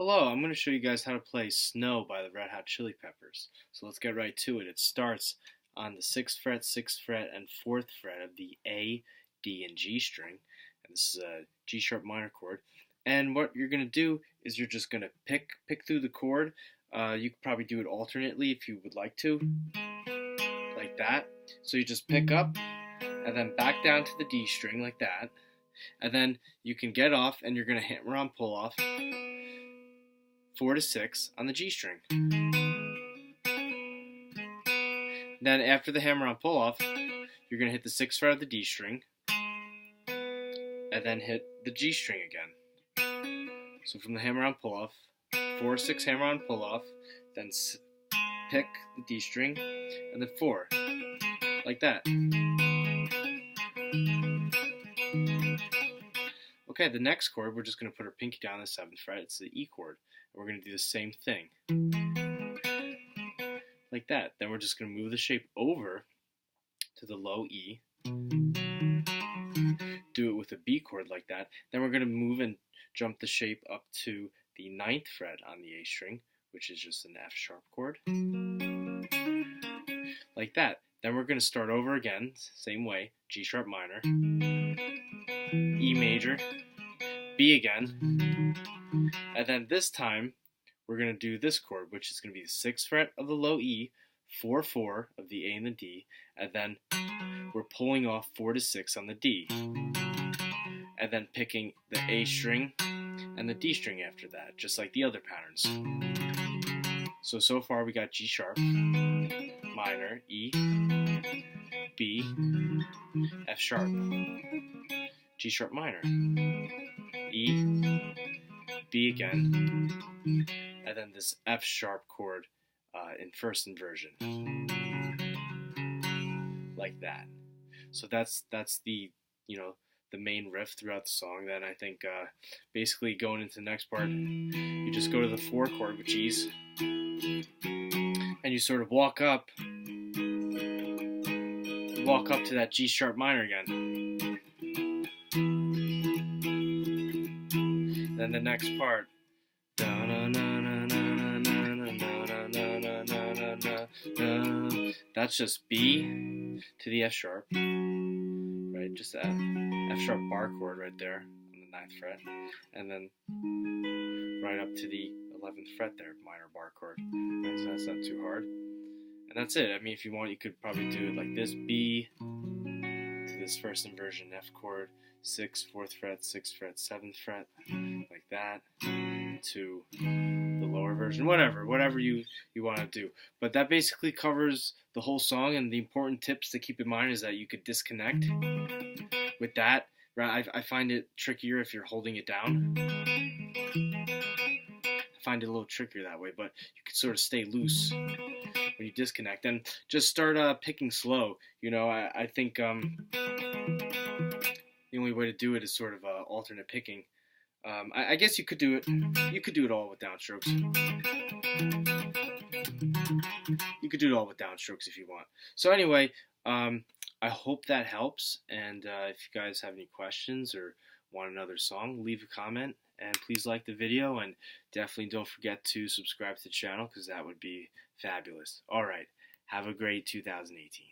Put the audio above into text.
Hello, I'm going to show you guys how to play Snow by the Red Hot Chili Peppers. So let's get right to it. It starts on the 6th fret, 6th fret, and 4th fret of the A, D, and G string. And this is a G sharp minor chord. And what you're going to do is you're just going to pick through the chord. You could probably do it alternately if you would like to, like that. So you just pick up and then back down to the D string like that. And then you can get off and you're going to hammer on pull off 4 to 6 on the G string. Then after the hammer on pull off, you're going to hit the 6th fret of the D string and then hit the G string again. So from the hammer on pull off, 4, 6 hammer on pull off, then pick the D string and then 4, like that. Okay, the next chord, we're just going to put our pinky down the 7th fret. It's the E chord. We're going to do the same thing, like that. Then we're just going to move the shape over to the low E, do it with a B chord like that. Then we're going to move and jump the shape up to the 9th fret on the A string, which is just an F sharp chord, like that. Then we're going to start over again, same way, G sharp minor, E major, B again, and then this time we're going to do this chord, which is going to be the 6th fret of the low E, 4, 4 of the A and the D, and then we're pulling off 4 to 6 on the D, and then picking the A string and the D string after that, just like the other patterns. So far we got G sharp, minor, E, B, F sharp, G sharp minor, E, B again, and then this F sharp chord in first inversion, like that. So that's the the main riff throughout the song. Then I think basically going into the next part, you just go to the 4 chord with G's, and you sort of walk up to that G sharp minor again. Then the next part, that's just B to the F sharp, right? Just that F sharp bar chord right there on the 9th fret, and then right up to the 11th fret there, minor bar chord. Right, so that's not too hard, and that's it. I mean, if you want, you could probably do it like this: B to this first inversion F chord, 6th, 4th fret, 6th fret, 7th fret, like that, to the lower version, whatever you want to do. But that basically covers the whole song, and the important tips to keep in mind is that you could disconnect with that. Right? I find it trickier if you're holding it down. I find it a little trickier that way, but you can sort of stay loose when you disconnect, and just start picking slow. I think the only way to do it is sort of alternate picking. I guess you could do it. You could do it all with downstrokes. You could do it all with downstrokes if you want. So anyway, I hope that helps. And if you guys have any questions or want another song, leave a comment. And please like the video. And definitely don't forget to subscribe to the channel, because that would be fabulous. All right. Have a great 2018.